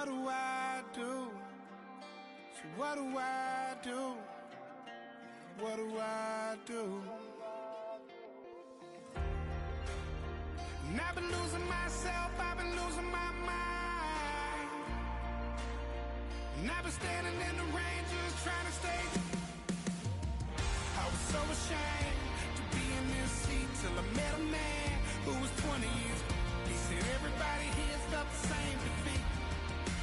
what do I do? So what do I do? What do I do? And I've been losing myself, I've been losing my mind. And I've been standing in the rain just trying to stay. I was so ashamed to be in this seat till I met a man who was 20 years. He said everybody here felt the same defeat.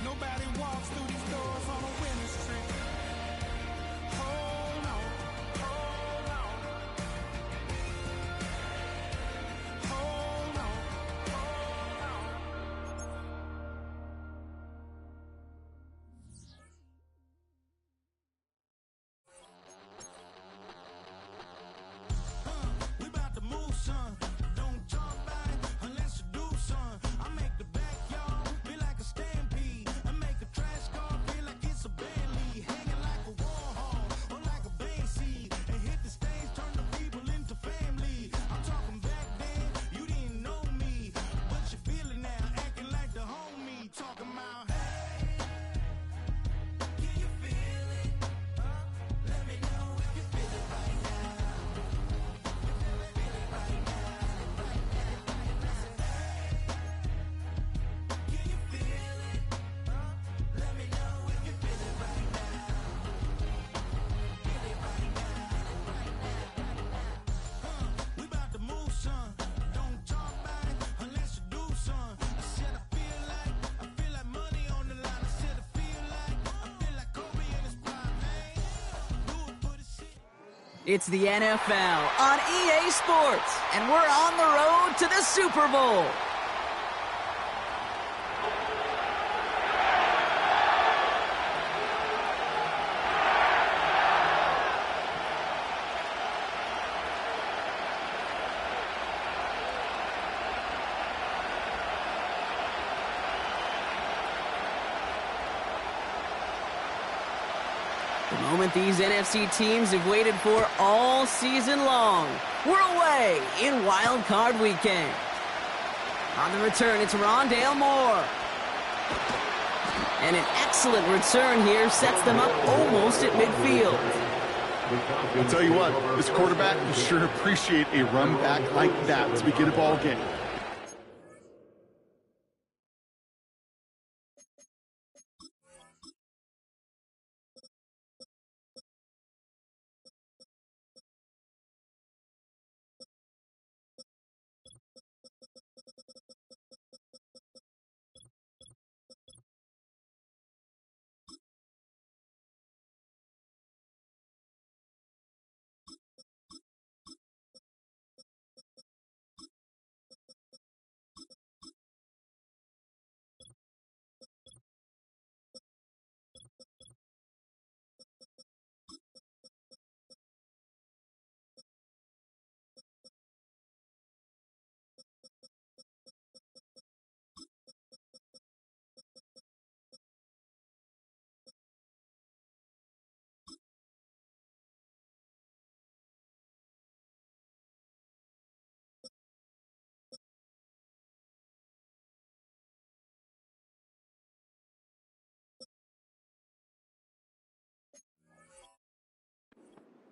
Nobody walks through these doors on a winning streak. Hold on, hold on. Hold on, hold on. We about to move, son. Don't talk about it unless you do, son. I make the backyard feel like a stampede. I make a trash car feel like it's a band lead. Hanging like a Warhol or like a band seed. And hit the stage, turn the people into family. I'm talking back then, you didn't know me. But you feel it now, acting like the homie. Talking about, hey, can you feel it? Let me know if you feel it right now. We about to move, son. Don't talk about it unless you do, son. I said I feel like money on the line. I said I feel like Kobe in his prime, man. Do it for the city. It's the NFL on EA Sports, and we're on the road to the Super Bowl. The moment these NFC teams have waited for all season long. We're away in Wild Card Weekend. On the return, it's Rondale Moore. And an excellent return here sets them up almost at midfield. I'll tell you what, this quarterback will sure appreciate a run back like that to begin a ball game.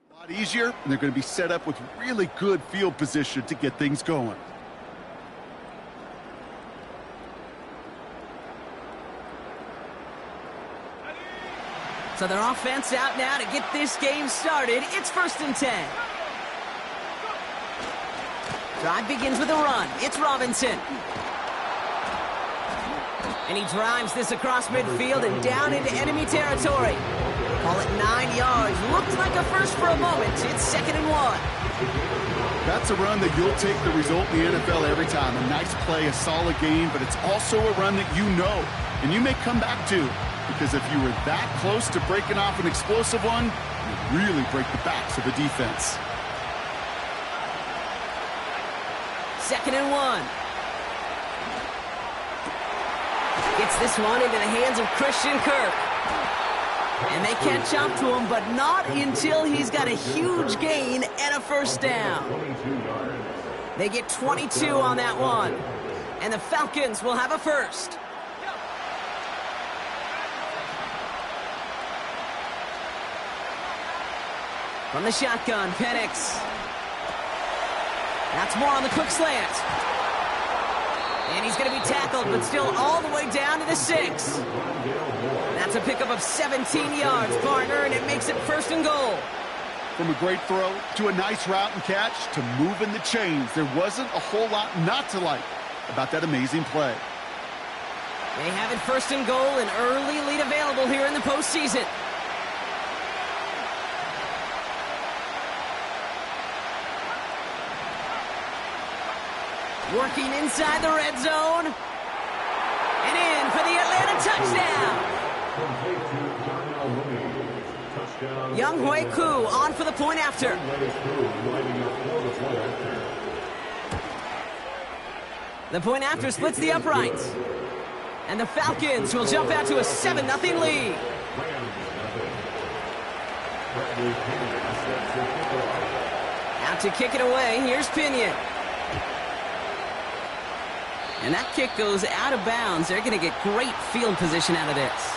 A lot easier, and they're going to be set up with really good field position to get things going. So their offense out now to get this game started. It's 1st and 10. Drive begins with a run. It's Robinson. And he drives this across midfield and down into enemy territory. Call it 9 yards. Looked like a first for a moment. It's 2nd and 1. That's a run that you'll take the result in the NFL every time. A nice play, a solid game, but it's also a run that you know and you may come back to, because if you were that close to breaking off an explosive one, you'd really break the backs of the defense. 2nd and 1. Gets this one into the hands of Christian Kirk. And they catch up to him, but not until he's got a huge gain and a first down. They get 22 on that one. And the Falcons will have a first. From the shotgun, Penix. That's more on the quick slant. And he's going to be tackled, but still all the way down to the 6. That's a pickup of 17 yards, partner, and it makes it 1st and goal. From a great throw to a nice route and catch to moving the chains, there wasn't a whole lot not to like about that amazing play. They have it 1st and goal, an early lead available here in the postseason. Working inside the red zone. And in for the Atlanta touchdown. Younghoe Koo on for the point after. The point after splits the uprights. And the Falcons will jump out to a 7-0 lead. Out to kick it away, here's Pinion. And that kick goes out of bounds. They're going to get great field position out of this.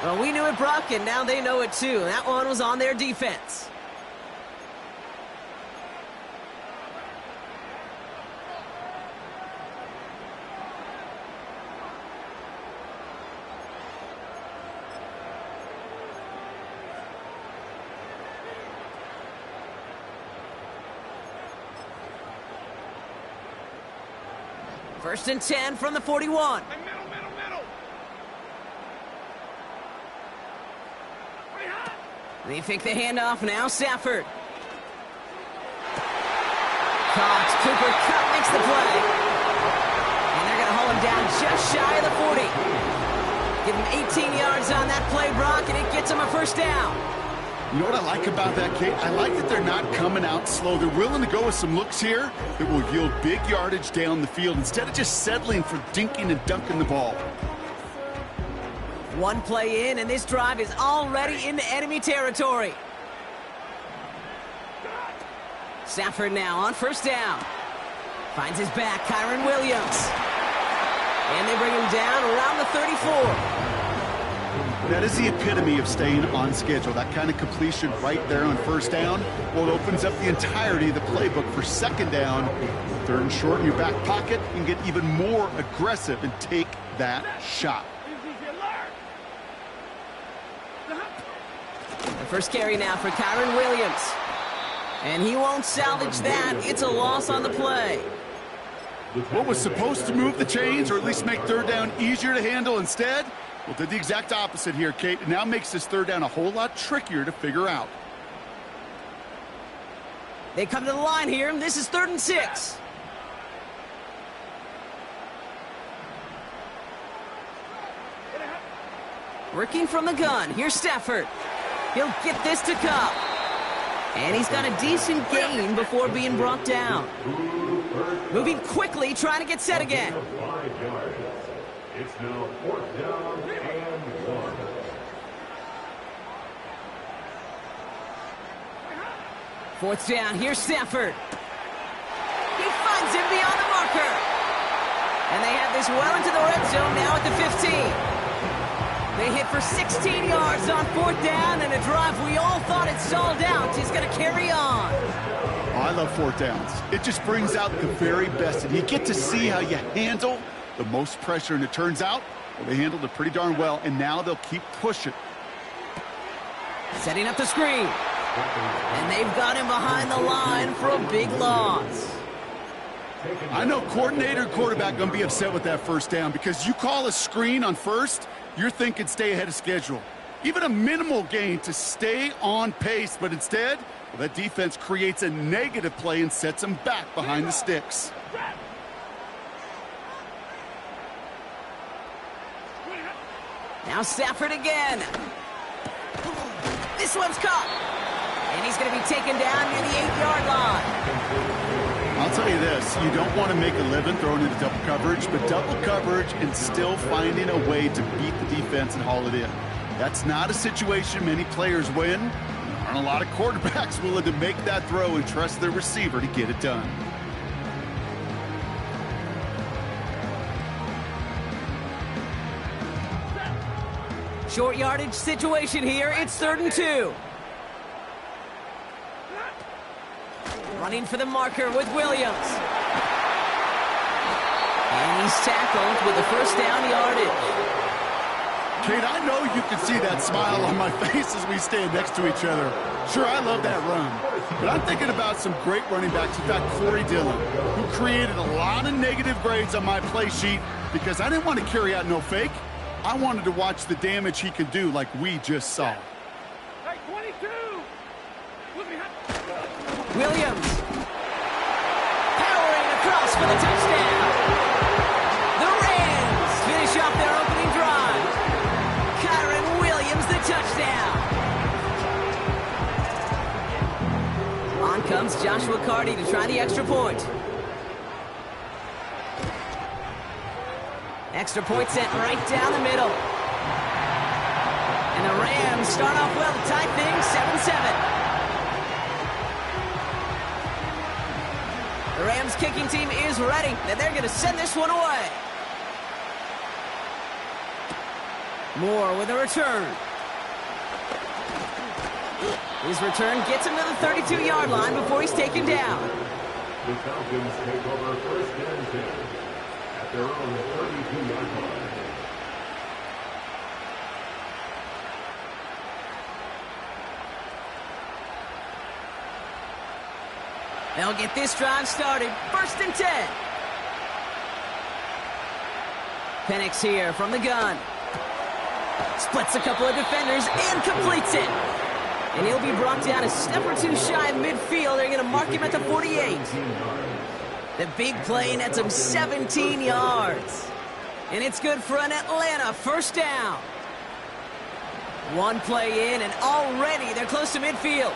Well, we knew it, Brock, and now they know it too. That one was on their defense. First and 10 from the 41. Middle. They fake the handoff now. Stafford. Caught. Cooper Kupp makes the play. And they're going to haul him down just shy of the 40. Give him 18 yards on that play, Brock, and it gets him a 1st down. You know what I like about that, Kate? I like that they're not coming out slow. They're willing to go with some looks here that will yield big yardage down the field instead of just settling for dinking and dunking the ball. One play in, and this drive is already into enemy territory. Stafford now on 1st down. Finds his back, Kyren Williams. And they bring him down around the 34. That is the epitome of staying on schedule. That kind of completion right there on 1st down. Well, it opens up the entirety of the playbook for 2nd down. 3rd and short in your back pocket. You can get even more aggressive and take that shot. The first carry now for Kyren Williams. And he won't salvage that. It's a loss on the play. What was supposed to move the chains or at least make 3rd down easier to handle instead? Well, did the exact opposite here, Kate. It now makes this 3rd down a whole lot trickier to figure out. They come to the line here. This is 3rd and 6. Working from the gun. Here's Stafford. He'll get this to Kupp. And he's got a decent gain before being brought down. Moving quickly, trying to get set again. It's now 4th down and 1. Fourth down, here's Stafford. He finds him beyond the marker. And they have this well into the red zone now at the 15. They hit for 16 yards on 4th down, and a drive we all thought it stalled out is going to carry on. Oh, I love 4th downs. It just brings out the very best, and you get to see how you handle the most pressure, and it turns out, well, they handled it pretty darn well, and now they'll keep pushing. Setting up the screen. And they've got him behind the line for a big loss. I know coordinator and quarterback going to be upset with that 1st down because you call a screen on 1st, you're thinking stay ahead of schedule. Even a minimal gain to stay on pace, but instead, well, that defense creates a negative play and sets them back behind the sticks. Now Stafford again. This one's caught. And he's going to be taken down near the 8-yard line. I'll tell you this, you don't want to make a living throwing into double coverage, but double coverage and still finding a way to beat the defense and haul it in. That's not a situation many players win. There aren't a lot of quarterbacks willing to make that throw and trust their receiver to get it done. Short yardage situation here. It's 3rd and 2. Running for the marker with Williams. And he's tackled with the first down yardage. Kate, I know you can see that smile on my face as we stand next to each other. Sure, I love that run. But I'm thinking about some great running backs. In fact, Corey Dillon, who created a lot of negative grades on my play sheet because I didn't want to carry out no fake. I wanted to watch the damage he could do like we just saw. Hey, 22! Williams. Powering across for the touchdown. The Rams finish off their opening drive. Kyren Williams, the touchdown. On comes Joshua Carty to try the extra point. Extra point sent right down the middle. And the Rams start off well to tie things 7-7. The Rams kicking team is ready, and they're going to send this one away. Moore with a return. His return gets him to the 32-yard line before he's taken down. The Falcons take over first and 10 at their own 32-yard line. They'll get this drive started. First and 10. Penix here from the gun. Splits a couple of defenders and completes it. And he'll be brought down a step or two shy of midfield. They're going to mark him at the 48. The big play nets him 17 yards. And it's good for an Atlanta first down. One play in, and already they're close to midfield.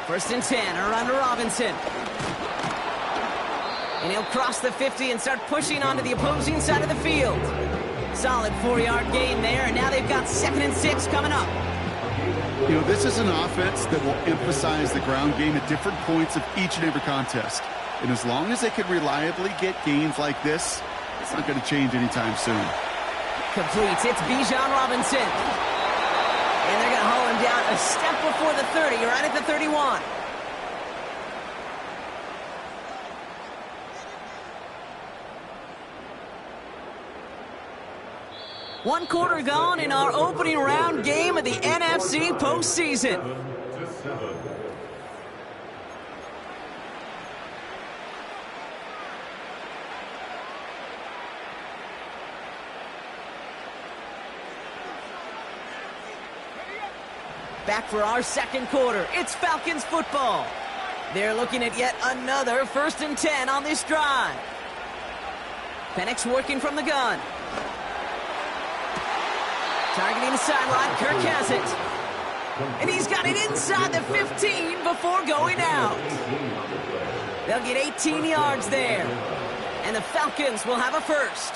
First and 10, around to Robinson. And he'll cross the 50 and start pushing onto the opposing side of the field. Solid 4-yard gain there, and now they've got 2nd and 6 coming up. You know, this is an offense that will emphasize the ground game at different points of each and every contest. And as long as they can reliably get gains like this, it's not going to change anytime soon. Completes. It's Bijan Robinson. And they're going to haul him down a step before the 30, right at the 31. One quarter gone in our opening round game of the NFC postseason. 7-7. Back for our second quarter. It's Falcons football. They're looking at yet another 1st and 10 on this drive. Penix working from the gun. Targeting the sideline, Kirk has it. And he's got it inside the 15 before going out. They'll get 18 yards there. And the Falcons will have a first.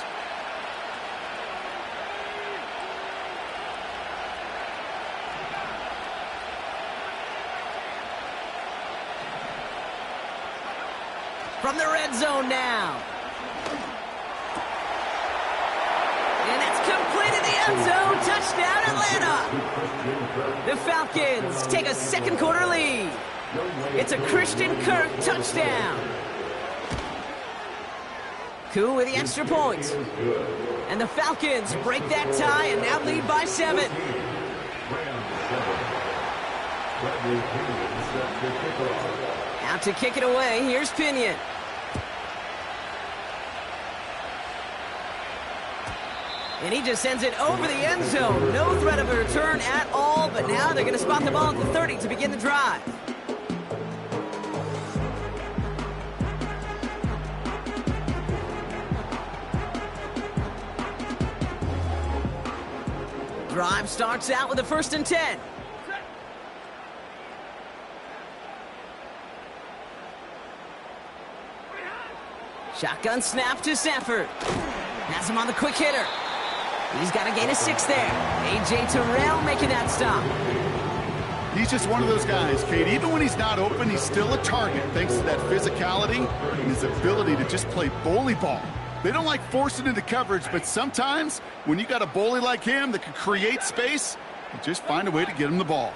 From the red zone now. And that's completed the end zone. Touchdown, Atlanta. The Falcons take a second quarter lead. It's a Christian Kirk touchdown. Koo with the extra point. And the Falcons break that tie and now lead by 7. Out to kick it away. Here's Pinion. And he just sends it over the end zone. No threat of a return at all, but now they're going to spot the ball at the 30 to begin the drive. Drive starts out with a 1st and 10. Shotgun snap to Stafford. Has him on the quick hitter. He's got a gain of 6 there. A.J. Terrell making that stop. He's just one of those guys, Kate. Even when he's not open, he's still a target thanks to that physicality and his ability to just play bully ball. They don't like forcing into coverage, but sometimes when you got a bully like him that can create space, you just find a way to get him the ball.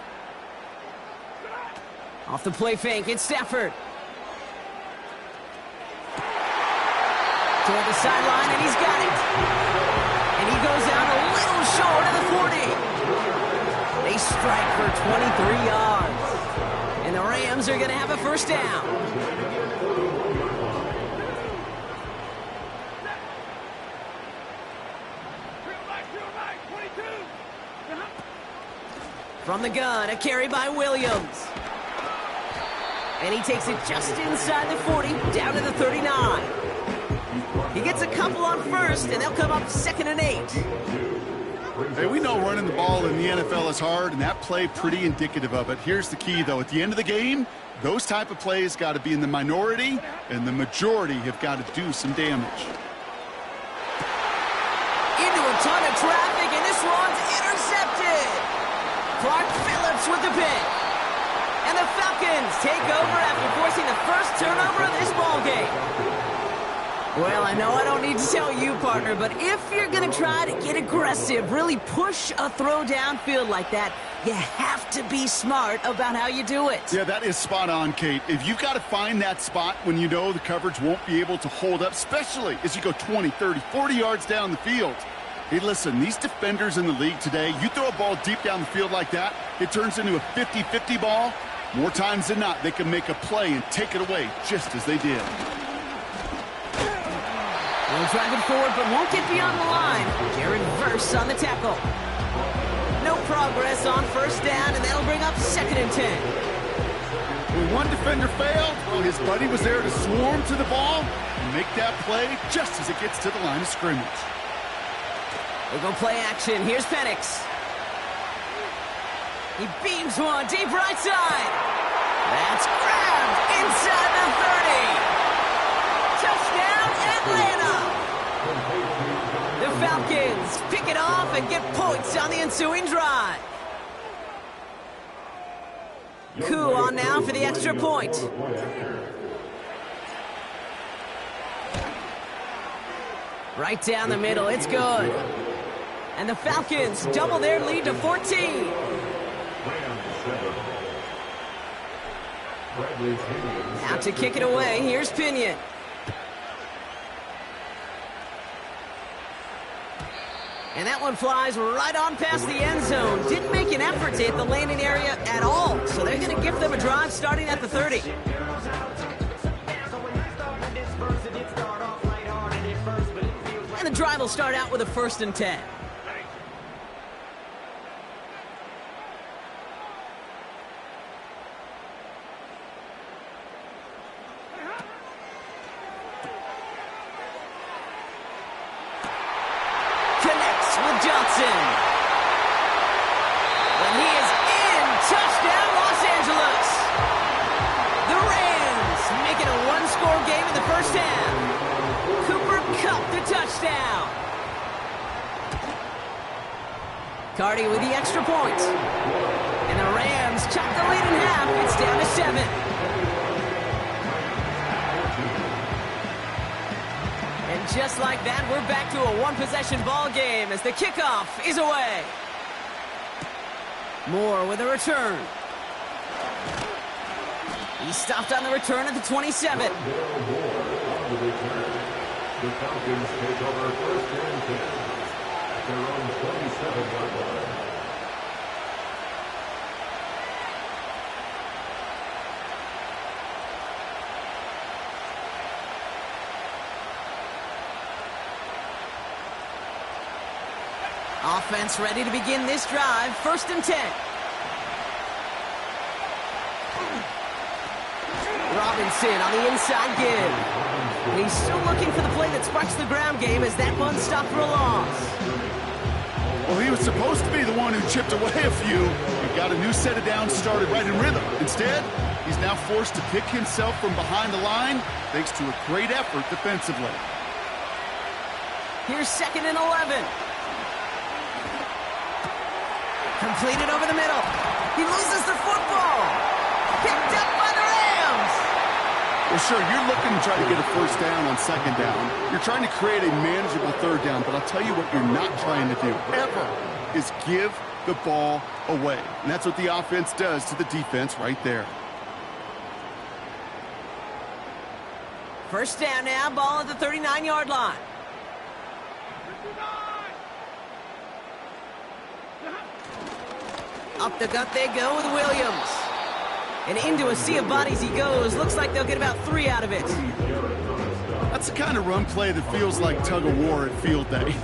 Off the play fake, it's Stafford. Toward the sideline, and he's got it. And he goes out a little short of the 40. They strike for 23 yards. And the Rams are going to have a first down. From the gun, a carry by Williams. And he takes it just inside the 40, down to the 39. He gets a couple on first, and they'll come up 2nd and 8. Hey, we know running the ball in the NFL is hard, and that play pretty indicative of it. Here's the key, though. At the end of the game, those type of plays got to be in the minority, and the majority have got to do some damage. Into a ton of traffic, and this one's intercepted. Clark Phillips with the pick. And the Falcons take over after forcing the first turnover of this ballgame. Well, I know I don't need to tell you, partner, but if you're going to try to get aggressive, really push a throw downfield like that, you have to be smart about how you do it. Yeah, that is spot on, Kate. If you've got to find that spot when you know the coverage won't be able to hold up, especially as you go 20, 30, 40 yards down the field. Hey, listen, these defenders in the league today, you throw a ball deep down the field like that, it turns into a 50-50 ball. More times than not, they can make a play and take it away just as they did. They'll drive it forward, but won't get beyond the line. Jared Verse on the tackle. No progress on first down, and that'll bring up 2nd and 10. When one defender failed, well, his buddy was there to swarm to the ball and make that play just as it gets to the line of scrimmage. We'll go play action. Here's Penix. He beams one deep right side. That's grabbed inside the 30. Touchdown, Atlanta. The Falcons pick it off and get points on the ensuing drive. Koo on now for the extra point. Right down the middle, it's good. And the Falcons double their lead to 14. Out to kick it away, here's Pinion. And that one flies right on past the end zone. Didn't make an effort to hit the landing area at all. So they're going to give them a drive starting at the 30. And the drive will start out with a 1st and 10. Connects with Johnson. And he is in. Touchdown, Los Angeles. The Rams make it a one-score game in the first half. Cooper Kupp the touchdown. Cardi with the extra point. And the Rams chop the lead in half. It's down to 7. And just like that, we're back to a one-possession ball game as the kickoff is away. Moore with a return. He stopped on the return at the 27. The Falcons take over 1st and 10 at their own 27-yard line. Offense ready to begin this drive. 1st and 10. Robinson on the inside give. And he's still looking for the play that sparks the ground game as that one stopped for a loss. Well, he was supposed to be the one who chipped away a few and got a new set of downs started right in rhythm. Instead, he's now forced to pick himself from behind the line thanks to a great effort defensively. Here's 2nd and 11. Completed over the middle. He loses the football. Picked up by the Rams. Well, sure, you're looking to try to get a first down on second down. You're trying to create a manageable third down, but I'll tell you what you're not trying to do, ever, is give the ball away. And that's what the offense does to the defense right there. First down now, ball at the 39-yard line. Up the gut they go with Williams. And into a sea of bodies he goes. Looks like they'll get about 3 out of it. That's the kind of run play that feels like tug-of-war at field day.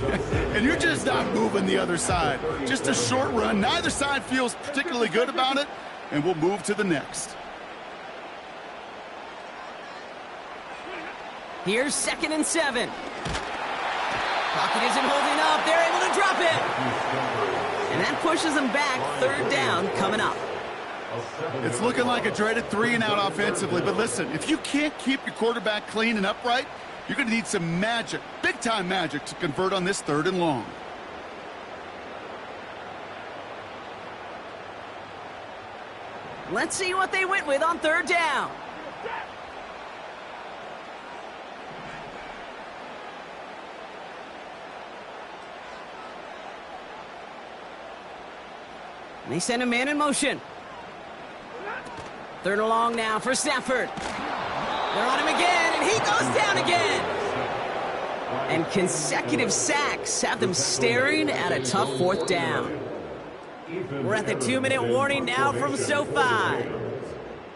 And you're just not moving the other side. Just a short run. Neither side feels particularly good about it. And we'll move to the next. Here's 2nd and 7. Pocket isn't holding up. They're able to drop it. And that pushes them back. 3rd down coming up. It's looking like a dreaded 3-and-out offensively. But listen, if you can't keep your quarterback clean and upright, you're going to need some magic, big-time magic, to convert on this 3rd and long. Let's see what they went with on 3rd down. And they send a man in motion. 3rd and long now for Stafford. They're on him again, and he goes down again. And consecutive sacks have them staring at a tough 4th down. We're at the 2-minute warning now from SoFi.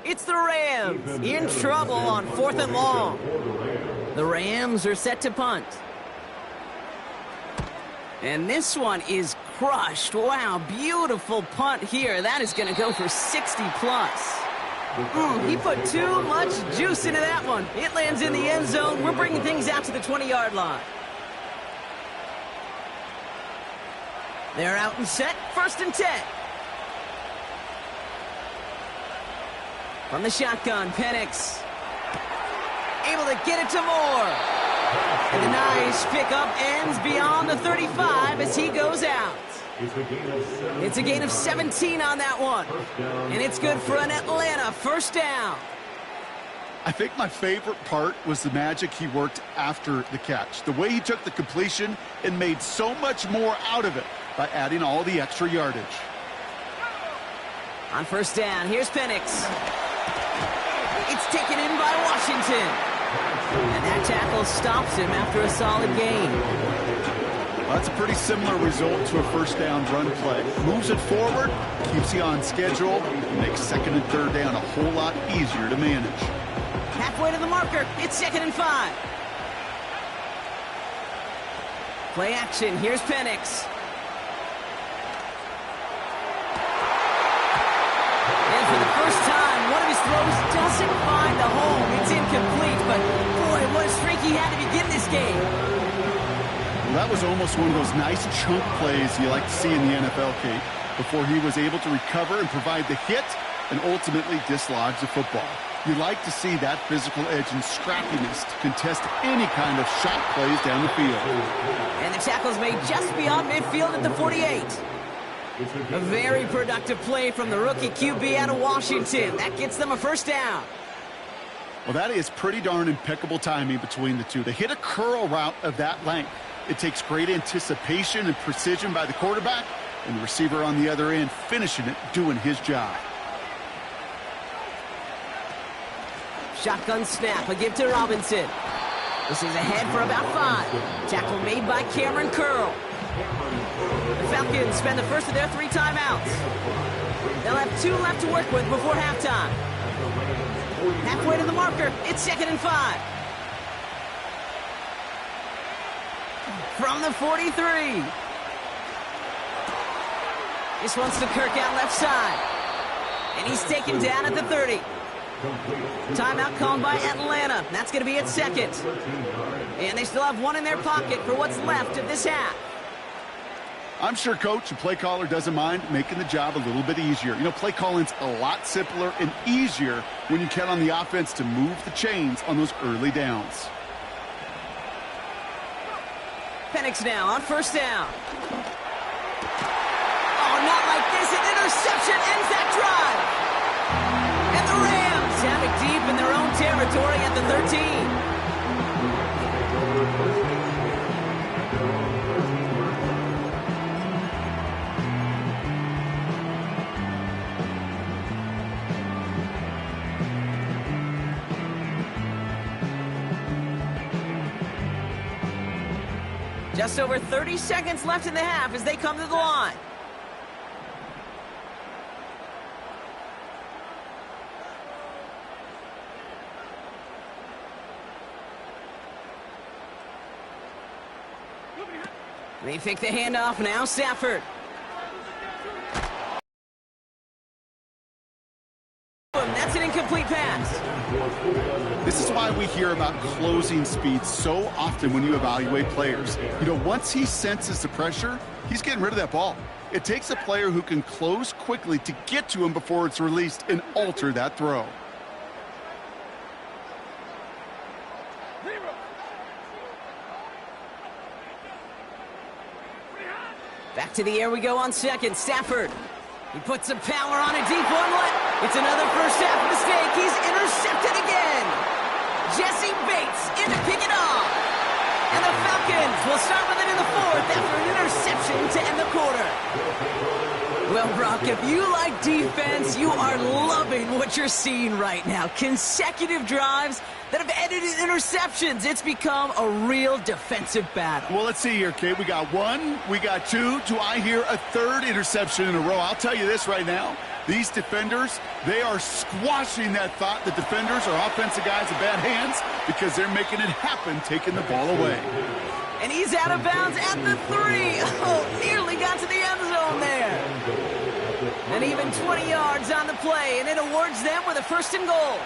It's the Rams in trouble on 4th and long. The Rams are set to punt. And this one is crushed. Wow, beautiful punt here. That is going to go for 60+. He put too much juice into that one. It lands in the end zone. We're bringing things out to the 20-yard line. They're out and set. 1st and 10. From the shotgun, Penix. Able to get it to Moore. And the nice pickup ends beyond the 35 as he goes out. It's a gain of 17 on that one. And it's good for an Atlanta 1st down. I think my favorite part was the magic he worked after the catch. The way he took the completion and made so much more out of it by adding all the extra yardage. On 1st down, here's Penix. It's taken in by Washington. And that tackle stops him after a solid gain. Well, that's a pretty similar result to a 1st down run play. Moves it forward, keeps you on schedule, and makes 2nd and 3rd down a whole lot easier to manage. Halfway to the marker, it's 2nd and 5. Play action, here's Penix. And for the first time, one of his throws doesn't find the home. It's incomplete, but boy, what a streak he had to begin this game. Well, that was almost one of those nice chunk plays you like to see in the NFL, Kate, before he was able to recover and provide the hit and ultimately dislodge the football. You like to see that physical edge and scrappiness to contest any kind of shot plays down the field. And the tackle's made just beyond midfield at the 48. A very productive play from the rookie QB out of Washington. That gets them a 1st down. Well, that is pretty darn impeccable timing between the two. To hit a curl route of that length, it takes great anticipation and precision by the quarterback, and the receiver on the other end finishing it, doing his job. Shotgun snap, a give to Robinson. This is ahead for about 5. Tackle made by Cameron Curl. The Falcons spend the first of their 3 timeouts. They'll have 2 left to work with before halftime. Halfway to the marker, it's 2nd and 5. From the 43. This one's to Kirk out left side. And he's taken down at the 30. Timeout called by Atlanta. That's going to be at 2nd. And they still have 1 in their pocket for what's left of this half. I'm sure coach and play caller doesn't mind making the job a little bit easier. You know, play calling's a lot simpler and easier when you count on the offense to move the chains on those early downs. Penix now on 1st down. Oh, not like this. An interception ends that drive. And the Rams have it deep in their own territory. territory at the 13. Just over 30 seconds left in the half as they come to the line. They fake the handoff now, Stafford. That's an incomplete pass. This is why we hear about closing speed so often when you evaluate players. You know, once he senses the pressure, he's getting rid of that ball. It takes a player who can close quickly to get to him before it's released and alter that throw. Back to the air we go on second. Stafford. He puts some power on a deep one. It's another first half mistake. He's intercepted again. Jesse Bates in to pick it off. And the Falcons will start with it in the fourth after an interception to end the quarter. Well, Brock, if you like defense, you are loving what you're seeing right now. Consecutive drives that have ended in interceptions. It's become a real defensive battle. Well, let's see here, Kate. We got one, we got two. Do I hear a third interception in a row? I'll tell you this right now. These defenders, they are squashing that thought that defenders are offensive guys in bad hands because they're making it happen, taking the ball away. And he's out of bounds at the 3. Oh, nearly got to the end zone there. And even 20 yards on the play, and it awards them with a 1st and goal.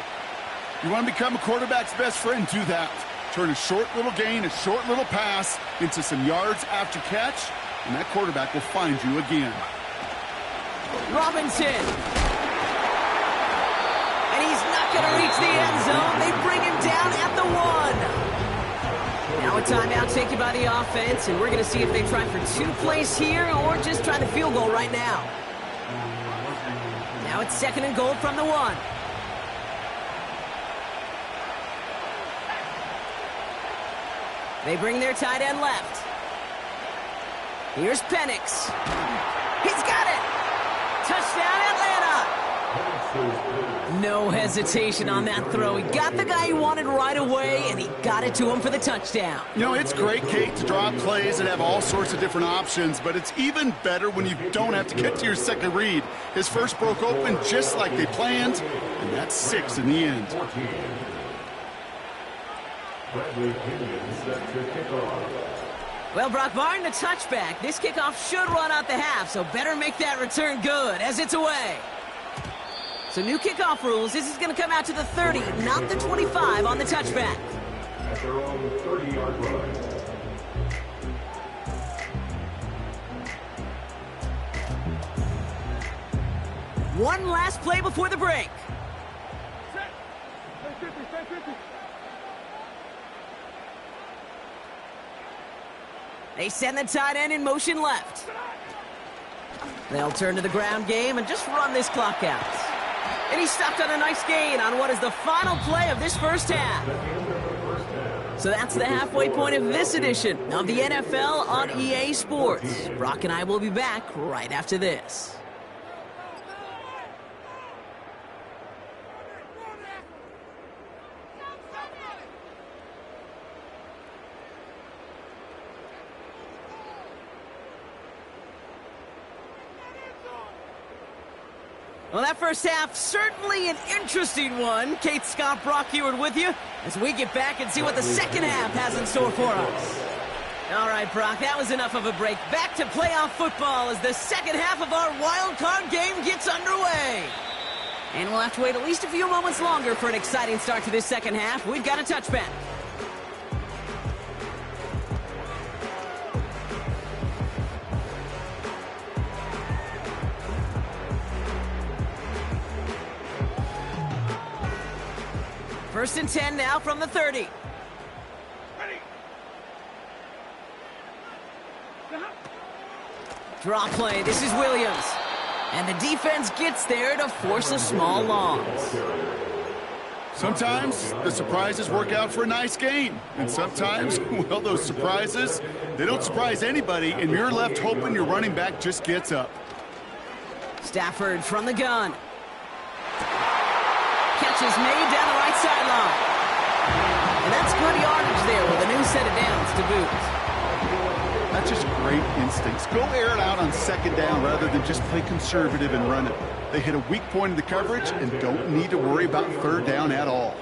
You want to become a quarterback's best friend, do that. Turn a short little gain, a short little pass into some yards after catch, and that quarterback will find you again. Robinson. And he's not going to reach the end zone. They bring him down at the 1. Now a timeout taken by the offense, and we're going to see if they try for 2 plays here or just try the field goal right now. Now it's 2nd and goal from the 1. They bring their tight end left. Here's Penix. He's got it! Touchdown, Atlanta! No hesitation on that throw. He got the guy he wanted right away, and he got it to him for the touchdown. You know, it's great, Kate, to draw plays and have all sorts of different options, but it's even better when you don't have to get to your second read. His first broke open just like they planned, and that's 6 in the end. Well, Brock, barring the touchback, this kickoff should run out the half, so better make that return good as it's away. So new kickoff rules. This is going to come out to the 30, not the 25 on the touchback. At their own 30-yard line. One last play before the break. They send the tight end in motion left. They'll turn to the ground game and just run this clock out. And he stopped on a nice gain on what is the final play of this first half. So that's the halfway point of this edition of the NFL on EA Sports. Brock and I will be back right after this. Well, that first half, certainly an interesting one. Kate, Scott, Brock Heward with you as we get back and see what the second half has in store for us. All right, Brock, that was enough of a break. Back to playoff football as the second half of our wild card game gets underway. And we'll have to wait at least a few moments longer for an exciting start to this second half. We've got a touchback. First and 10 now from the 30. Draw play. This is Williams. And the defense gets there to force a small loss. Sometimes the surprises work out for a nice game. And sometimes, well, those surprises, they don't surprise anybody, and you're left hoping your running back just gets up. Stafford from the gun. Catch is made down the right sideline. And that's good yardage there with a new set of downs to boot. That's just great instincts. Go air it out on second down rather than just play conservative and run it. They hit a weak point in the coverage and don't need to worry about third down at all.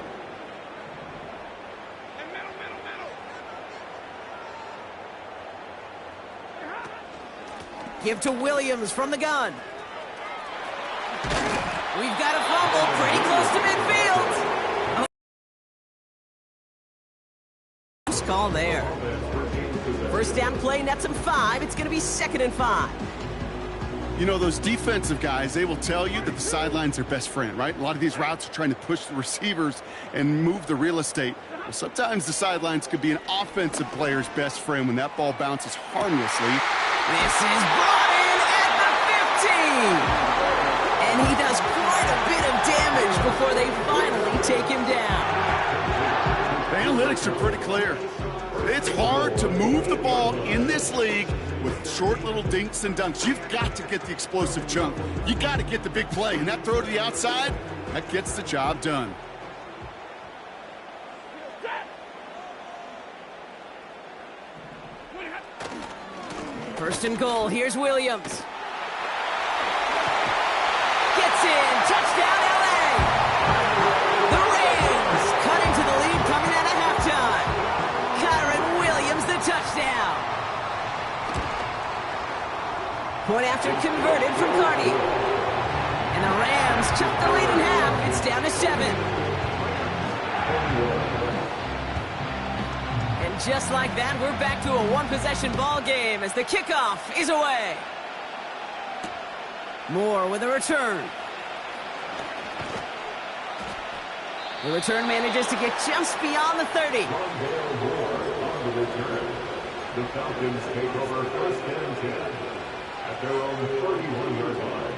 Give to Williams from the gun. We've got a fumble pretty close to midfield. Loose call there. First down play, nets him 5. It's going to be 2nd and 5. You know, those defensive guys, they will tell you that the sideline's their best friend, right? A lot of these routes are trying to push the receivers and move the real estate. Well, sometimes the sidelines could be an offensive player's best friend when that ball bounces harmlessly. This is brought in at the 15. And he does quite a bit of damage before they finally take him down. The analytics are pretty clear. It's hard to move the ball in this league with short little dinks and dunks. You've got to get the explosive chunk. You got to get the big play. And that throw to the outside, that gets the job done. First and goal. Here's Williams. Gets in. Touchdown, LA. The Rams cut into the lead coming out of halftime. Kyren Williams, the touchdown. Point after converted from Carney. And the Rams chop the lead in half. It's down to 7. And just like that, we're back to a one-possession ball game as the kickoff is away. Moore with a return. The return manages to get just beyond the 30. The Falcons take over 1st and 10 at their own 31-yard line.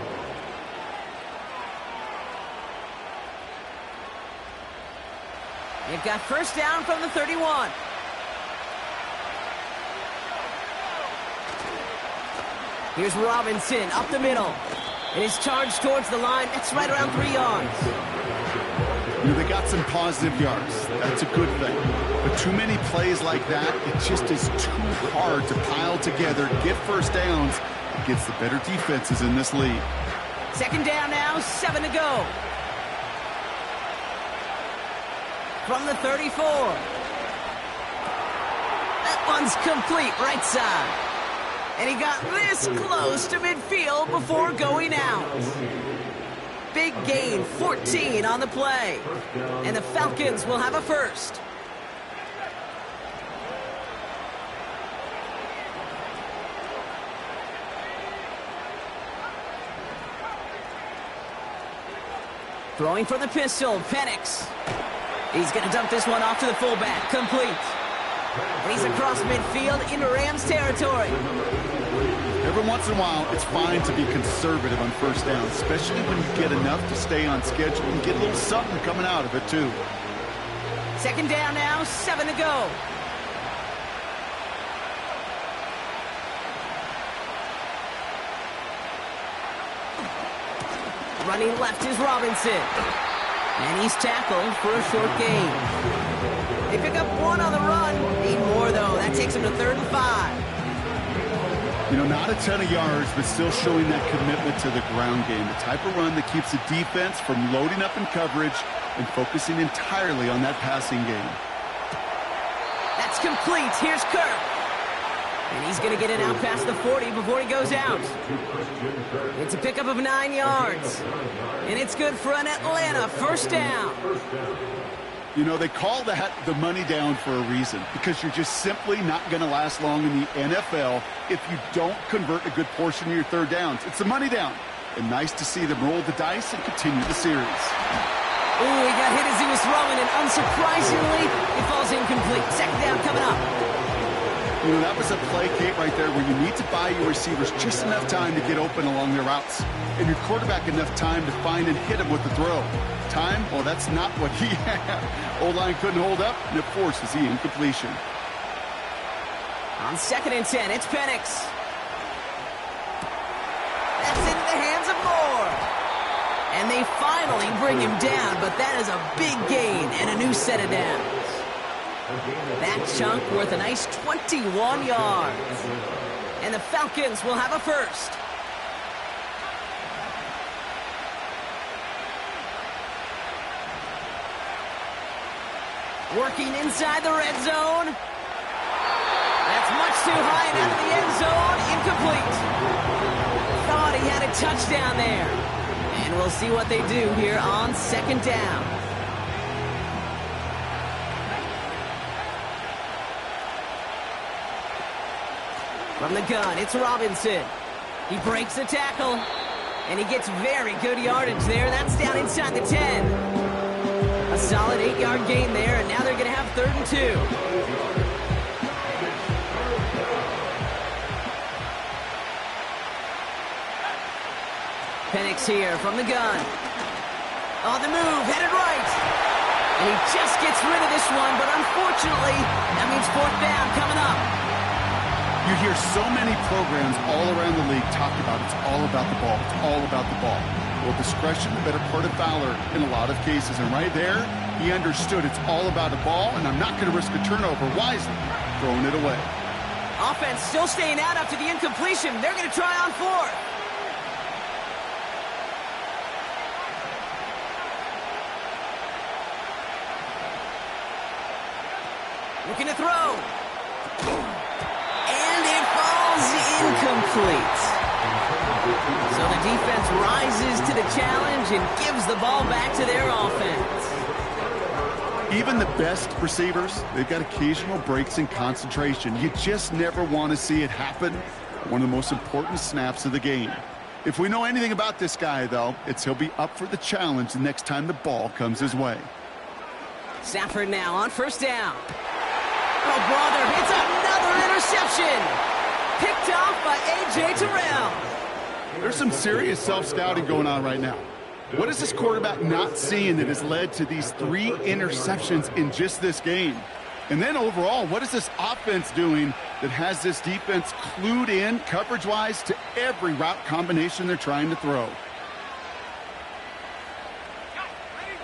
They've got first down from the 31. Here's Robinson up the middle. And he's charged towards the line. It's right around 3 yards. You know, they got some positive yards. That's a good thing. But too many plays like that, it just is too hard to pile together, get first downs against the better defenses in this league. Second down now, 7 to go. From the 34. That one's complete, right side. And he got this close to midfield before going out. Big gain, 14 on the play. And the Falcons will have a first. Throwing for the pistol, Penix. He's going to dump this one off to the fullback, complete. And he's across midfield into Rams territory. Every once in a while, it's fine to be conservative on first down, especially when you get enough to stay on schedule and get a little something coming out of it, too. Second down now, 7 to go. Running left is Robinson. And he's tackled for a short gain. They pick up 1 on the run. Need more, though. That takes him to 3rd and 5. You know, not a ton of yards, but still showing that commitment to the ground game. The type of run that keeps the defense from loading up in coverage and focusing entirely on that passing game. That's complete. Here's Kirk. And he's going to get it out past the 40 before he goes out. It's a pickup of 9 yards. And it's good for an Atlanta first down. You know, they call that the money down for a reason, because you're just simply not going to last long in the NFL if you don't convert a good portion of your third downs. It's the money down. And nice to see them roll the dice and continue the series. Ooh, he got hit as he was throwing, and unsurprisingly, it falls incomplete. Second down coming up. You know, that was a play, Kate, right there where you need to buy your receivers just enough time to get open along their routes, and your quarterback enough time to find and hit him with the throw. Time? Well, that's not what he had. O-line couldn't hold up, and it forces the incompletion. On 2nd and 10, it's Penix. That's into the hands of Moore. And they finally bring him down, but that is a big gain and a new set of downs. That chunk worth a nice 21 yards. And the Falcons will have a first. Working inside the red zone. That's much too high and out of the end zone. Incomplete. Thought he had a touchdown there. And we'll see what they do here on 2nd down. From the gun, it's Robinson. He breaks the tackle, and he gets very good yardage there. That's down inside the 10. A solid 8-yard gain there, and now they're going to have 3rd and 2. Penix here from the gun. On the move, headed right. And he just gets rid of this one, but unfortunately, that means 4th down coming up. You hear so many programs all around the league talk about it's all about the ball. It's all about the ball. Well, discretion, the better part of valor in a lot of cases. And right there, he understood it's all about the ball, and I'm not going to risk a turnover wisely, throwing it away. Offense still staying out after the incompletion. They're going to try on 4th. Looking to throw. And it falls incomplete. So the defense rises to the challenge and gives the ball back to their offense. Even the best receivers, they've got occasional breaks in concentration. You just never want to see it happen. One of the most important snaps of the game. If we know anything about this guy, though, it's he'll be up for the challenge the next time the ball comes his way. Stafford now on 1st down. Oh, brother, it's another interception. Picked off by A.J. Terrell. There's some serious self-scouting going on right now. What is this quarterback not seeing that has led to these 3 interceptions in just this game? And then overall, what is this offense doing that has this defense clued in coverage-wise to every route combination they're trying to throw?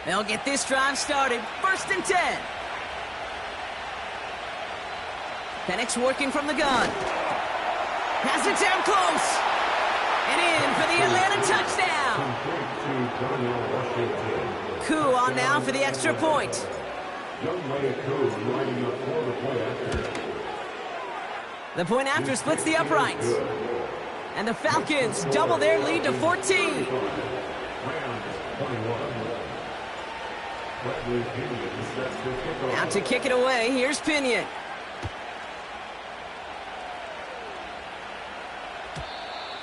They'll get this drive started. 1st and 10. Penix working from the gun. Has it down close. And in for the Atlanta touchdown. Koo on now for the extra point. The point after splits the uprights. And the Falcons double their lead to 14. Now to kick it away, here's Pinion.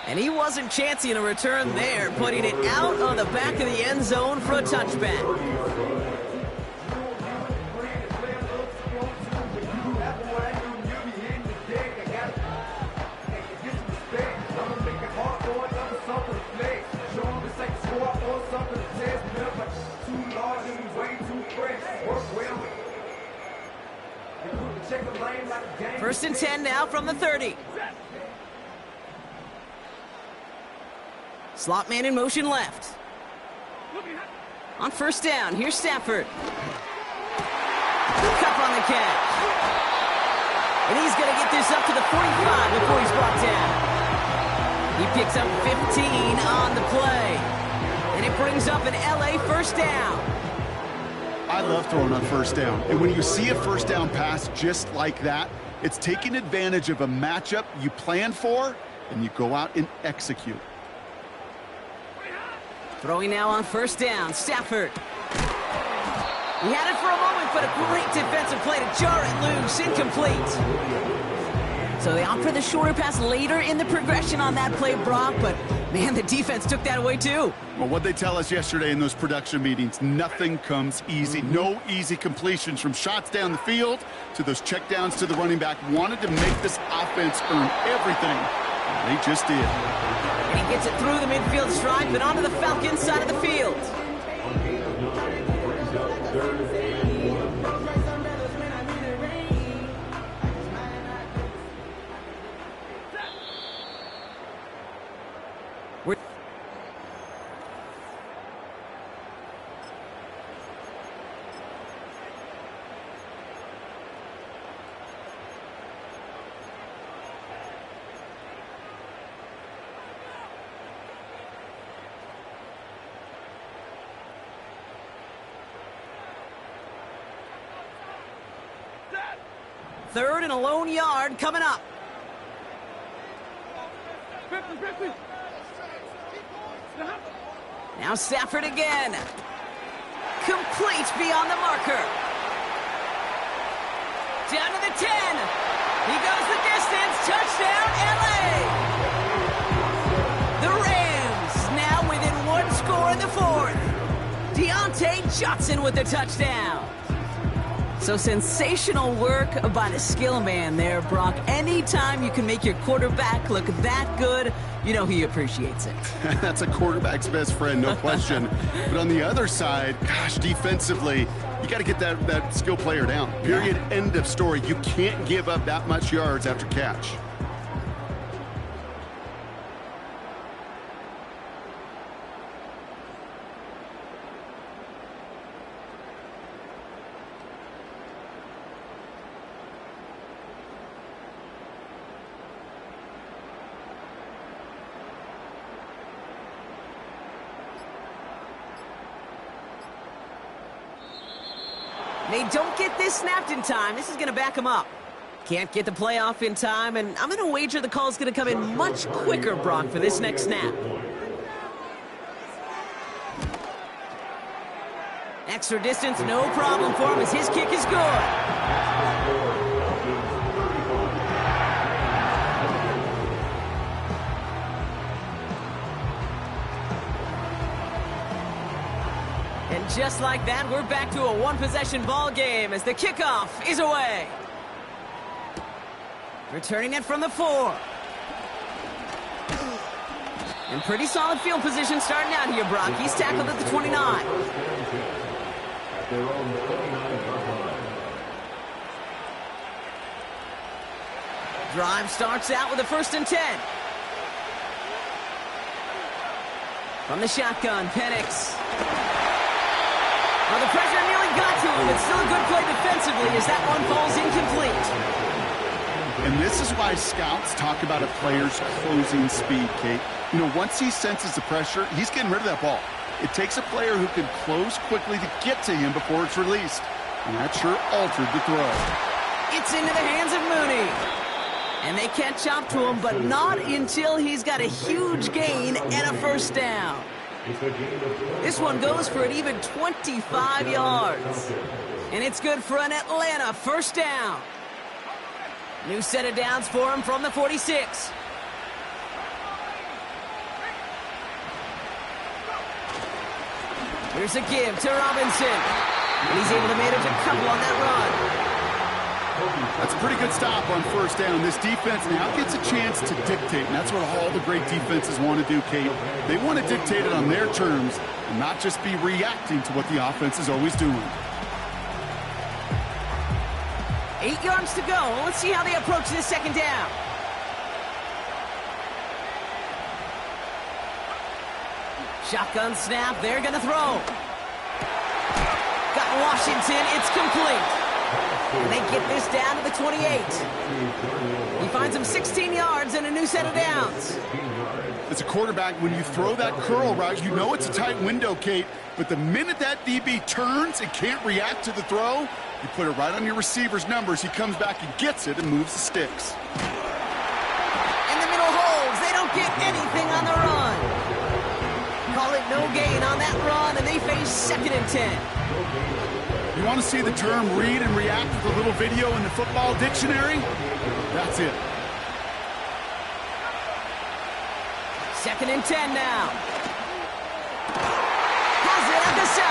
And he wasn't chancing a return there, putting it out on the back of the end zone for a touchback. First and 10 now from the 30. Slot man in motion left. On 1st down, here's Stafford. Cup on the catch. And he's going to get this up to the 45 before he's brought down. He picks up 15 on the play. And it brings up an LA 1st down. I love throwing on 1st down. And when you see a 1st down pass just like that, it's taking advantage of a matchup you plan for, and you go out and execute. Throwing now on 1st down, Stafford. He had it for a moment, but a great defensive play to jar it loose, incomplete. So they opt for the shorter pass later in the progression on that play, Brock, but Man, the defense took that away too. Well, what they tell us yesterday in those production meetings, nothing comes easy. No easy completions from shots down the field to those checkdowns to the running back. Wanted to make this offense earn everything. They just did. And he gets it through the midfield stripe and onto the Falcons side of the field. Third and a lone yard coming up. 50-50. Now Stafford again. Complete beyond the marker. Down to the 10. He goes the distance. Touchdown, LA. The Rams now within one score in the fourth. Deontay Johnson with the touchdown. So sensational work by the skill man there, Brock. Anytime you can make your quarterback look that good, you know he appreciates it. That's a quarterback's best friend, no question. But on the other side, gosh, defensively, you got to get that skill player down. Period, end of story. You can't give up that much yards after catch. They don't get this snapped in time. This is going to back them up. Can't get the play off in time, and I'm going to wager the call is going to come in much quicker, Brock, for this next snap. Extra distance, no problem for him as his kick is good. And just like that, we're back to a one-possession ball game as the kickoff is away. Returning it from the 4. And pretty solid field position starting out here, Brock. He's tackled at the 29. Drive starts out with a 1st and 10. From the shotgun, Penix. Well, the pressure nearly got to him. It's still a good play defensively as that one falls incomplete. And this is why scouts talk about a player's closing speed, Kate. You know, once he senses the pressure, he's getting rid of that ball. It takes a player who can close quickly to get to him before it's released. And that sure altered the throw. It's into the hands of Mooney. And they catch up to him, but not until he's got a huge gain and a 1st down. This one goes for an even 25 yards. And it's good for an Atlanta 1st down. New set of downs for him from the 46. Here's a give to Robinson. And he's able to manage a couple on that run. That's a pretty good stop on 1st down. This defense now gets a chance to dictate, and that's what all the great defenses want to do, Kate. They want to dictate it on their terms and not just be reacting to what the offense is always doing. 8 yards to go. Let's see how they approach this 2nd down. Shotgun snap. They're going to throw. Got Washington. It's complete. And they get this down to the 28. He finds him 16 yards and a new set of downs. As a quarterback, when you throw that curl route, you know it's a tight window, Kate. But the minute that DB turns and can't react to the throw, you put it right on your receiver's numbers. He comes back and gets it and moves the sticks. In the middle holds. They don't get anything on the run. Call it no gain on that run, and they face 2nd and 10. You want to see the term read and react with a little video in the football dictionary? That's it. 2nd and 10 now. Has it at the 7.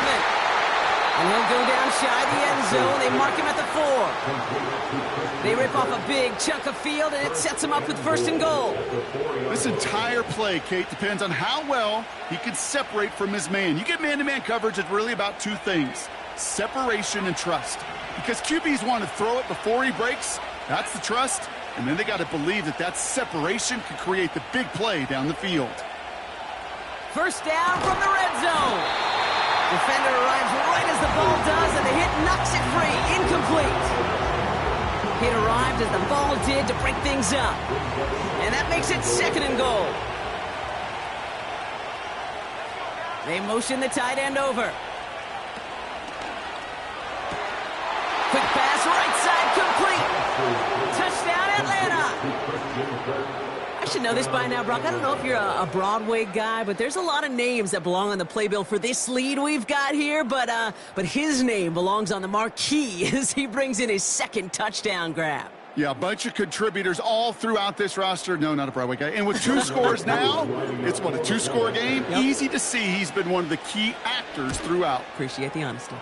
And he'll go down shy of the end zone. They mark him at the 4. They rip off a big chunk of field, and it sets him up with 1st and goal. This entire play, Kate, depends on how well he can separate from his man. You get man-to-man coverage, it's really about two things: separation and trust. Because QBs want to throw it before he breaks. That's the trust. And then they got to believe that that separation can create the big play down the field. 1st down from the red zone. Defender arrives right as the ball does, and the hit knocks it free. Incomplete. Hit arrived as the ball did to break things up. And that makes it 2nd and goal. They motion the tight end over. Quick pass, right side, complete. Touchdown, Atlanta. I should know this by now, Brock. I don't know if you're a Broadway guy, but there's a lot of names that belong on the playbill for this lead we've got here. But his name belongs on the marquee as he brings in his 2nd touchdown grab. Yeah, a bunch of contributors all throughout this roster. No, not a Broadway guy. And with 2 scores now, it's what, a 2-score game? Yep. Easy to see he's been one of the key actors throughout. Appreciate the honesty.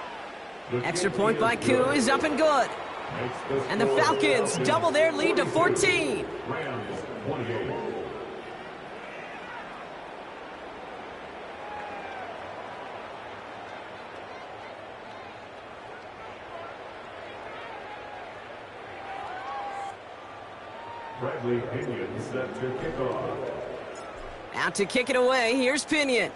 Extra point by Koo is up and good. And the Falcons double their lead to 14. Rams 28. Bradley Pinion set to kick off. Out to kick it away, here's Pinion.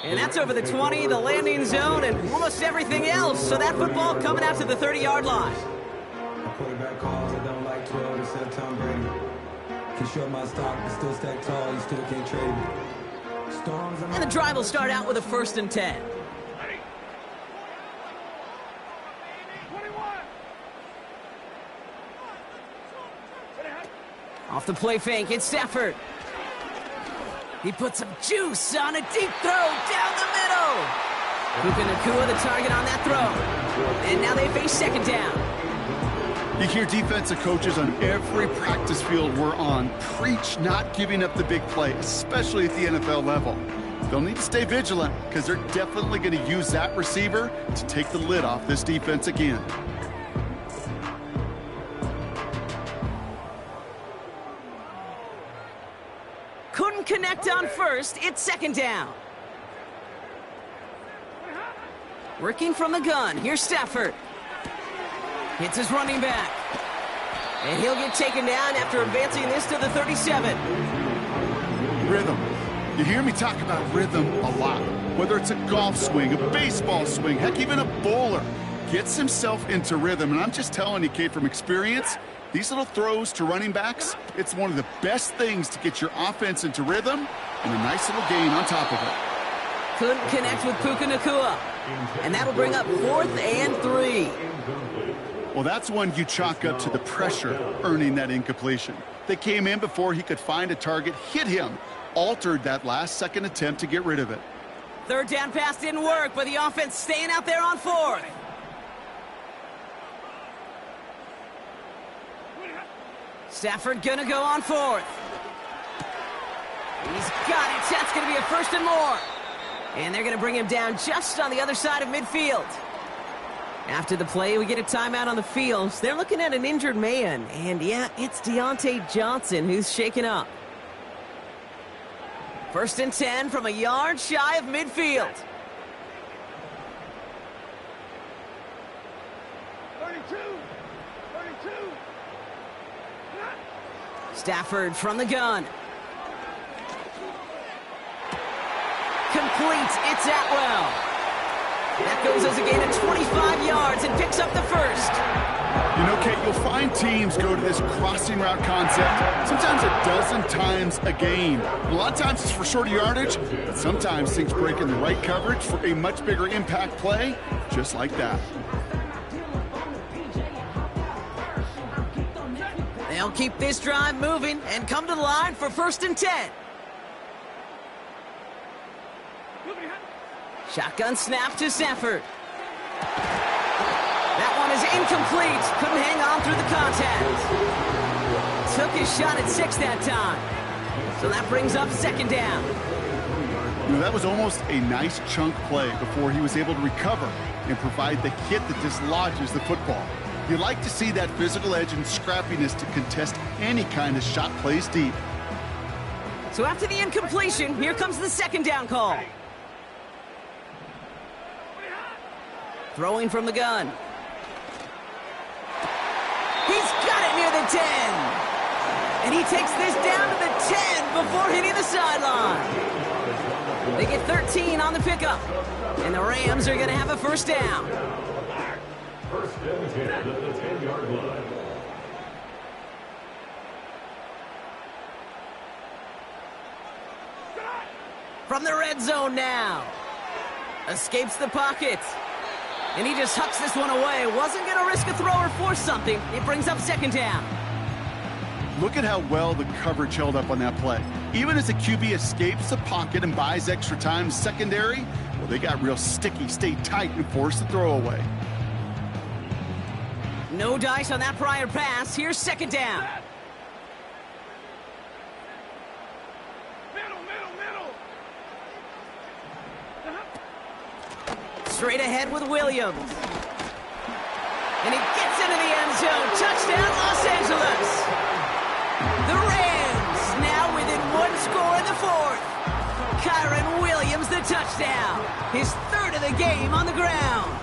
And that's over the 20, the landing zone, and almost everything else. So that football coming out to the 30-yard line. Quarterback calls, I don't like 12 instead of Tom Brady. Can show my stock, but still stack tall, you still can't trade me. Storms and the drive will start out with a 1st and 10. Off the play fake, it's Stafford. He puts some juice on a deep throw down the middle. Puka Nacua the target on that throw. And now they face 2nd down. You hear defensive coaches on every practice field we're on preach not giving up the big play, especially at the NFL level. They'll need to stay vigilant because they're definitely going to use that receiver to take the lid off this defense again. Couldn't connect on 1st. It's 2nd down. Working from the gun. Here's Stafford. Hits his running back. And he'll get taken down after advancing this to the 37. Rhythm. You hear me talk about rhythm a lot. Whether it's a golf swing, a baseball swing, heck, even a bowler gets himself into rhythm. And I'm just telling you, Kate, from experience, these little throws to running backs, it's one of the best things to get your offense into rhythm and a nice little gain on top of it. Couldn't connect with Puka Nacua. And that'll bring up 4th and 3. Well, that's one you chalk up to the pressure earning that incompletion. They came in before he could find a target, hit him, altered that last 2nd attempt to get rid of it. 3rd down pass didn't work, but the offense staying out there on 4th. Stafford gonna go on 4th. He's got it. That's gonna be a 1st and more. And they're gonna bring him down just on the other side of midfield. After the play, we get a timeout on the field. They're looking at an injured man. And yeah, it's Deontay Johnson who's shaken up. 1st and 10 from a yard shy of midfield. 32. Stafford from the gun. Complete. It's Atwell. That goes as a gain of 25 yards and picks up the 1st. You know, Kate, you'll find teams go to this crossing route concept sometimes a dozen times a game. A lot of times it's for shorter yardage, but sometimes things break in the right coverage for a much bigger impact play, just like that. They'll keep this drive moving and come to the line for 1st and 10. Shotgun snap to Stafford. That one is incomplete. Couldn't hang on through the contact. took his shot at 6 that time. So that brings up 2nd down. You know, that was almost a nice chunk play before he was able to recover and provide the hit that dislodges the football. You like to see that physical edge and scrappiness to contest any kind of shot plays deep. So after the incompletion, here comes the 2nd down call. Throwing from the gun. He's got it near the 10. And he takes this down to the 10 before hitting the sideline. They get 13 on the pickup. And the Rams are going to have a 1st down. 1st and 10 at the 10-yard line. From the red zone now. Escapes the pocket. And he just hucks this one away. Wasn't going to risk a throw or force something. It brings up 2nd down. Look at how well the coverage held up on that play. Even as the QB escapes the pocket and buys extra time secondary, well, they got real sticky, stayed tight, and forced the throw away. No dice on that prior pass. Here's 2nd down. Straight ahead with Williams. And he gets into the end zone. Touchdown, Los Angeles. The Rams now within 1 score in the 4th. Kyren Williams, the touchdown. His 3rd of the game on the ground.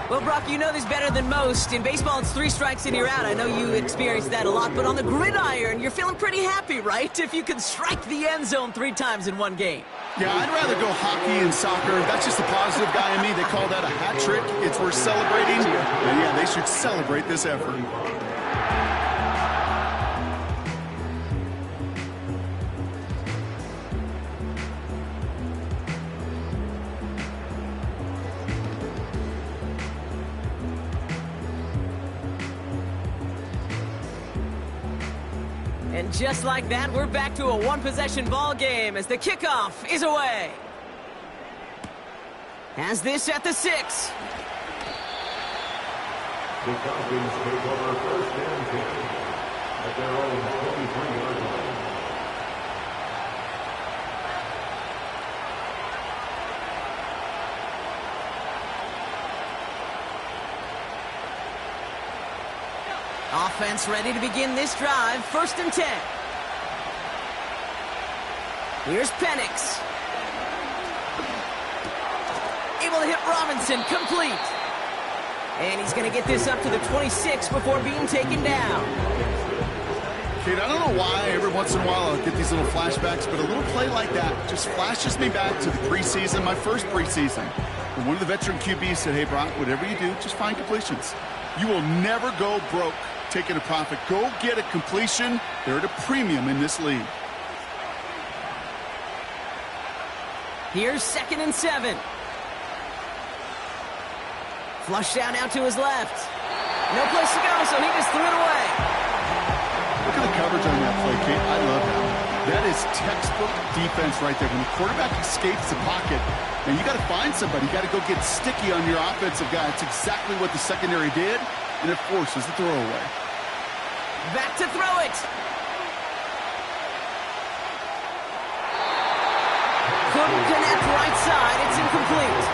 Well, Brock, you know this better than most. In baseball, it's 3 strikes and you're out. I know you experienced that a lot, but on the gridiron, you're feeling pretty happy, right? If you can strike the end zone 3 times in one game. Yeah, I'd rather go hockey and soccer. That's just the positive guy in me. They call that a hat trick. It's worth celebrating. And yeah, they should celebrate this effort. And just like that, we're back to a 1-possession ball game as the kickoff is away. Has this at the 6. The Falcons take over 1st and 10 at their own 23-yard line. Offense ready to begin this drive. 1st and 10. Here's Penix. Able to hit Robinson, complete. And he's going to get this up to the 26 before being taken down. Kate, I don't know why every once in a while I'll get these little flashbacks, but a little play like that just flashes me back to the preseason, my first preseason. And one of the veteran QBs said, hey, Brock, whatever you do, just find completions. You will never go broke taking a profit. Go get a completion. They're at a premium in this league. Here's 2nd and 7. Flushed out now to his left. No place to go, so he just threw it away. Look at the coverage on that play, Kate. I love that. That is textbook defense right there. When the quarterback escapes the pocket, and you got to find somebody. You got to go get sticky on your offensive guy. It's exactly what the secondary did, and it forces the throw away. Back to throw it. Couldn't connect right side. It's incomplete.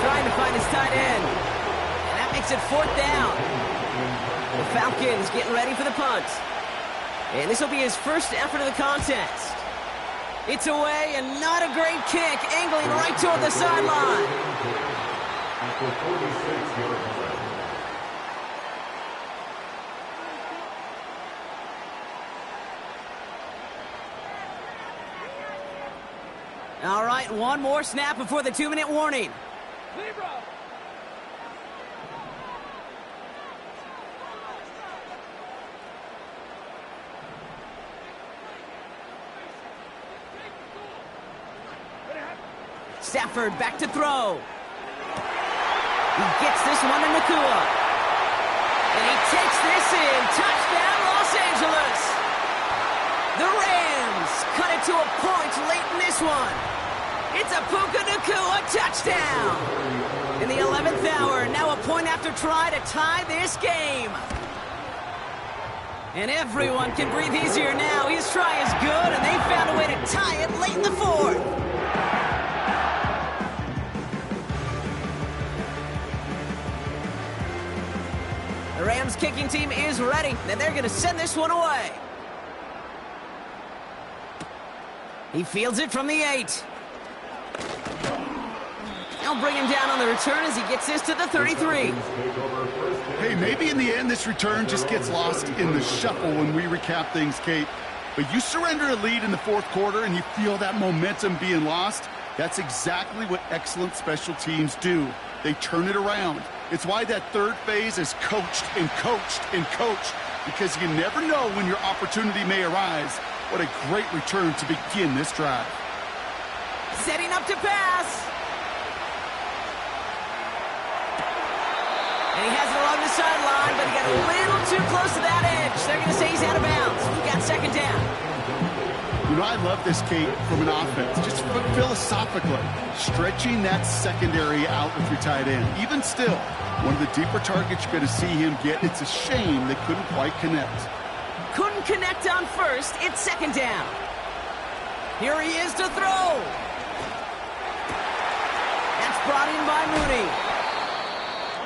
Trying to find his tight end. And that makes it 4th down. The Falcons getting ready for the punt. And this will be his first effort of the contest. It's away and not a great kick. Angling right toward the sideline. At the 46-yard line. All right, one more snap before the 2-minute warning. Libra. Stafford back to throw. He gets this one to Nakua. And he takes this in. Touchdown, Los Angeles. The Rams cut it to a point late in this one. It's a Puka Nakua touchdown. In the 11th hour, now a point after try to tie this game. And everyone can breathe easier now. His try is good, and they found a way to tie it late in the fourth. The Rams kicking team is ready, and they're going to send this one away. He fields it from the 8. They'll bring him down on the return as he gets this to the 33. Hey, maybe in the end this return just gets lost in the shuffle when we recap things, Kate. But you surrender a lead in the fourth quarter and you feel that momentum being lost. That's exactly what excellent special teams do. They turn it around. It's why that third phase is coached and coached and coached, because you never know when your opportunity may arise. What a great return to begin this drive. Setting up to pass. And he has it along the sideline, but he got a little too close to that edge. They're going to say he's out of bounds. We got second down. You know, I love this, Kate, from an offense. Just philosophically, stretching that secondary out with your tight end. Even still, one of the deeper targets you're going to see him get. It's a shame they couldn't quite connect. Couldn't connect on first. It's second down. Here he is to throw. That's brought in by Mooney.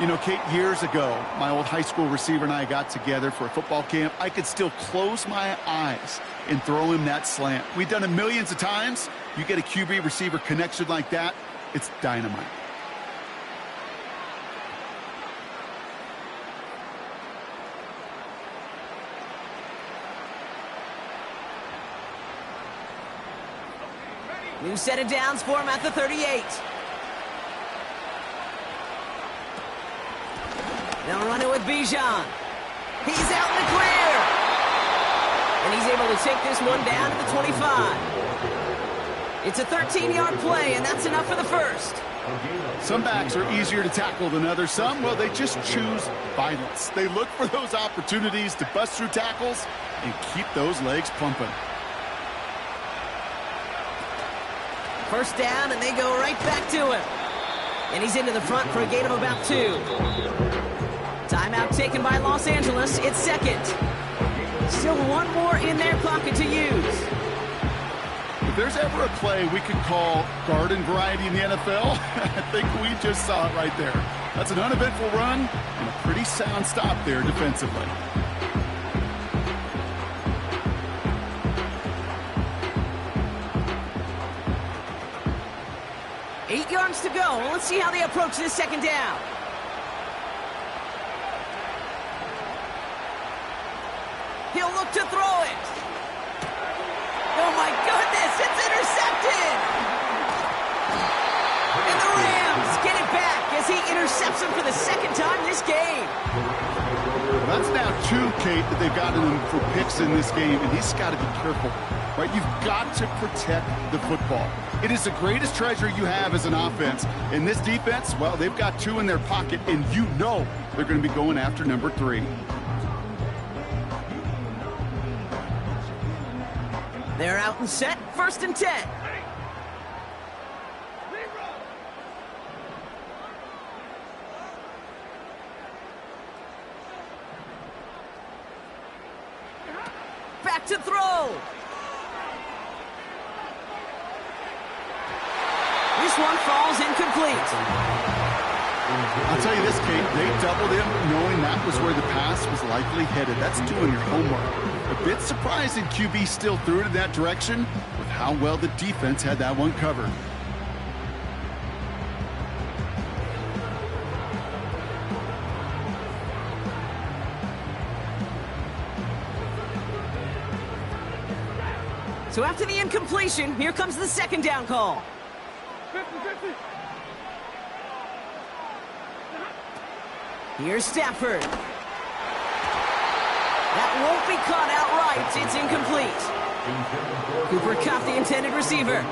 You know, Kate, years ago, my old high school receiver and I got together for a football camp. I could still close my eyes and throw him that slant. We've done it millions of times. You get a QB receiver connection like that, it's dynamite. New set of downs for him at the 38. They'll run it with Bijan. He's out in the clear. And he's able to take this one down to the 25. It's a 13-yard play, and that's enough for the first. Some backs are easier to tackle than others. Some, well, they just choose violence. They look for those opportunities to bust through tackles and keep those legs pumping. First down, and they go right back to him. And he's into the front for a gain of about 2. Timeout taken by Los Angeles. It's second. Still one more in their pocket to use. If there's ever a play we could call garden variety in the NFL, I think we just saw it right there. That's an uneventful run and a pretty sound stop there defensively. Eight yards to go. Let's see how they approach this second down. He'll look to throw it. Oh, my goodness, it's intercepted. And the Rams get it back as he intercepts him for the second time this game. That's now 2, Kate, that they've gotten him for picks in this game, and he's got to be careful, right? You've got to protect the football. It is the greatest treasure you have as an offense. In this defense, well, they've got 2 in their pocket, and you know they're going to be going after number 3. They're out and set, 1st and 10. Back to throw. This one falls incomplete. I'll tell you this, Kate, they doubled him knowing that was where the pass was likely headed. That's doing your homework. A bit surprising QB still threw it in that direction with how well the defense had that one covered. So after the incompletion, here comes the second down call. 50-50. Here's Stafford. That won't be caught outright. It's incomplete. Cooper Kupp, the intended receiver.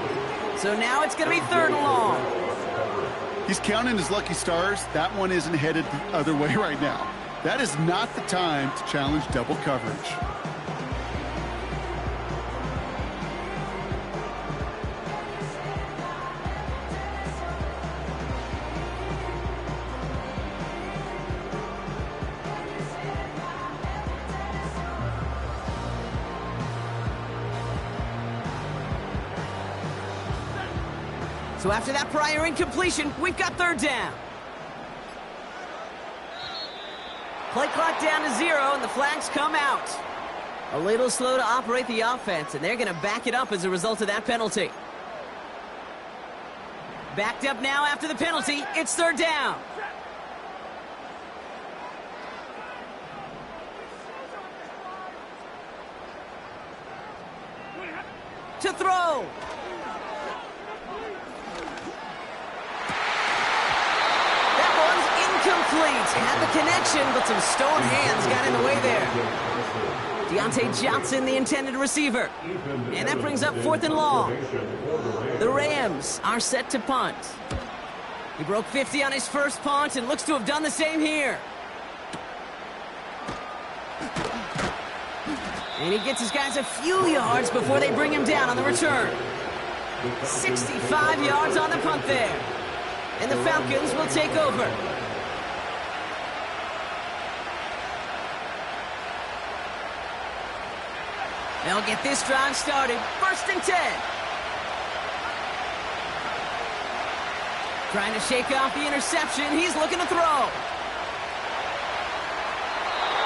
So now it's going to be 3rd and long. He's counting his lucky stars. That one isn't headed the other way right now. That is not the time to challenge double coverage. So after that prior incompletion, we've got third down. Play clock down to 0, and the flags come out. A little slow to operate the offense, and they're going to back it up as a result of that penalty. Backed up now after the penalty. It's third down. To throw. That one's incomplete. Had the connection, but some stone hands got in the way there. Deontay Johnson, the intended receiver. And that brings up 4th and long. The Rams are set to punt. He broke 50 on his first punt and looks to have done the same here. And he gets his guys a few yards before they bring him down on the return. 65 yards on the punt there. And the Falcons will take over. They'll get this drive started. 1st and 10. Trying to shake off the interception. He's looking to throw.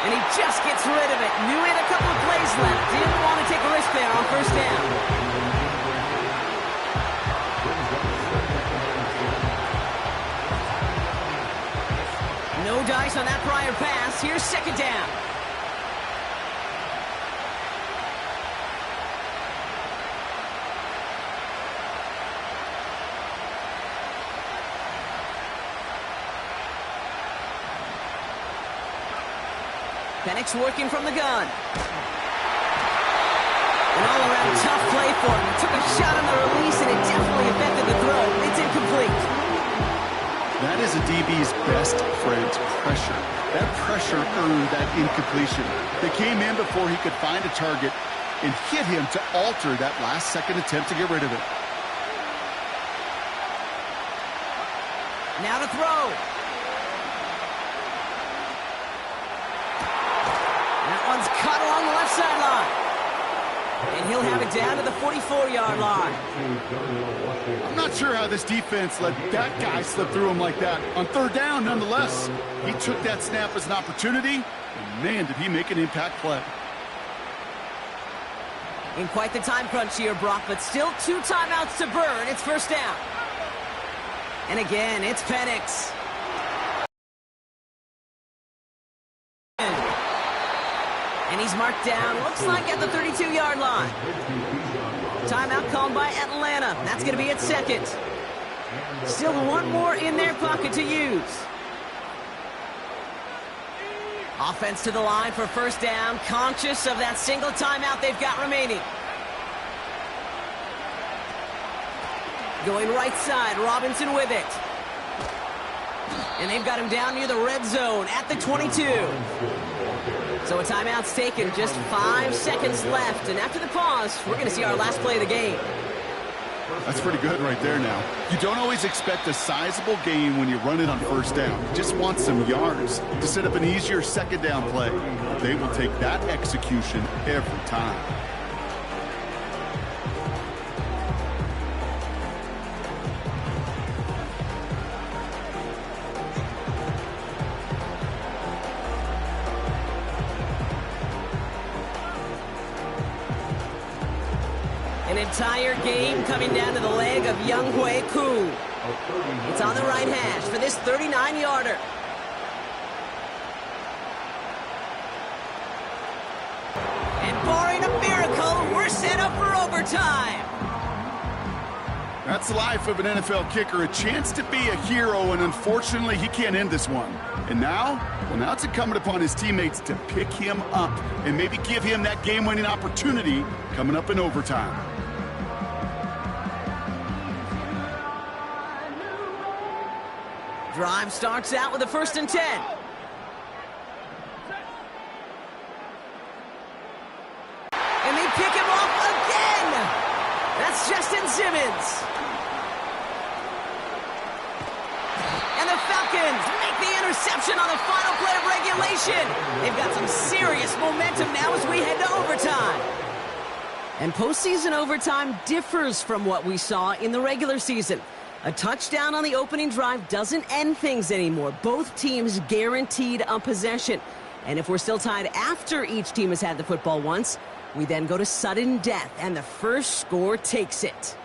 And he just gets rid of it. Knew he had a couple of plays left. Didn't want to take a risk there on 1st down. No dice on that prior pass. Here's 2nd down. Penix working from the gun. An all-around tough play for him. He took a shot on the release, and it definitely affected the throw. It's incomplete. That is a DB's best friend, pressure. That pressure earned that incompletion. They came in before he could find a target and hit him to alter that last-second attempt to get rid of it. Now to throw. That one's cut along the left sideline. And he'll have it down to the 44-yard line. I'm not sure how this defense let that guy slip through him like that. On 3rd down, nonetheless, he took that snap as an opportunity, and man, did he make an impact play. In quite the time crunch here, Brock, but still 2 timeouts to burn. It's 1st down. And again, it's Penix. And he's marked down, looks like at the 32-yard line. Timeout called by Atlanta. That's going to be its 2nd. Still one more in their pocket to use. Offense to the line for 1st down, conscious of that single timeout they've got remaining. Going right side, Robinson with it. And they've got him down near the red zone at the 22. So a timeout's taken, just 5 seconds left. And after the pause, we're going to see our last play of the game. That's pretty good right there now. You don't always expect a sizable gain when you run it on 1st down. You just want some yards to set up an easier 2nd down play. They will take that execution every time. An entire game coming down to the leg of Younghoe Koo. It's on the right hash for this 39-yarder. And barring a miracle, we're set up for overtime. That's the life of an NFL kicker, a chance to be a hero, and unfortunately, he can't end this one. And now, well, now it's incumbent upon his teammates to pick him up and maybe give him that game-winning opportunity coming up in overtime. Drive starts out with a 1st and 10. And they pick him off again. That's Justin Simmons. And the Falcons make the interception on the final play of regulation. They've got some serious momentum now as we head to overtime. And postseason overtime differs from what we saw in the regular season. A touchdown on the opening drive doesn't end things anymore. Both teams guaranteed a possession. And if we're still tied after each team has had the football once, we then go to sudden death, and the first score takes it.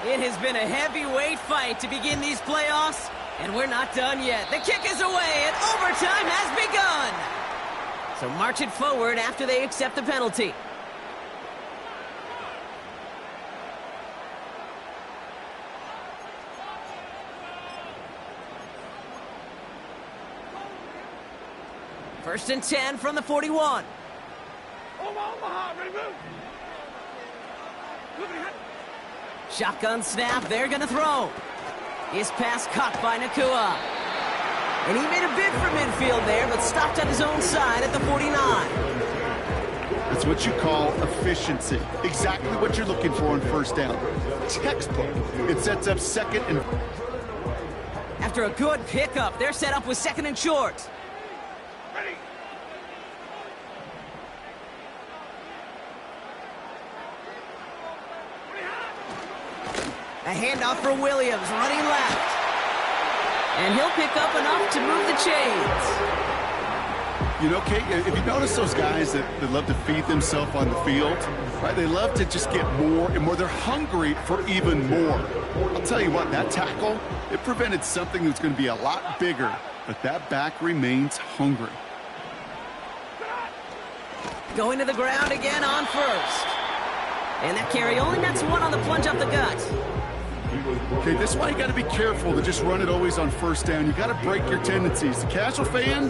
It has been a heavyweight fight to begin these playoffs, and we're not done yet. The kick is away, and overtime has begun. So march it forward after they accept the penalty. First and 10 from the 41. Omaha, ready, move. Look at it. Shotgun snap, they're gonna throw. His pass caught by Nakua. And he made a bid for midfield there, but stopped at his own side at the 49. That's what you call efficiency. Exactly what you're looking for on first down. Textbook. It sets up second and... After a good pickup, they're set up with second and short. Ready. A handoff for Williams, running left. And he'll pick up enough to move the chains. You know, Kate, if you notice those guys that love to feed themselves on the field, right? They love to just get more and more. They're hungry for even more. I'll tell you what, that tackle, it prevented something that's going to be a lot bigger, but that back remains hungry. Going to the ground again on first. And that carry only nets one on the plunge up the gut. Okay, this is why you got to be careful to just run it always on first down. You got to break your tendencies. The casual fan,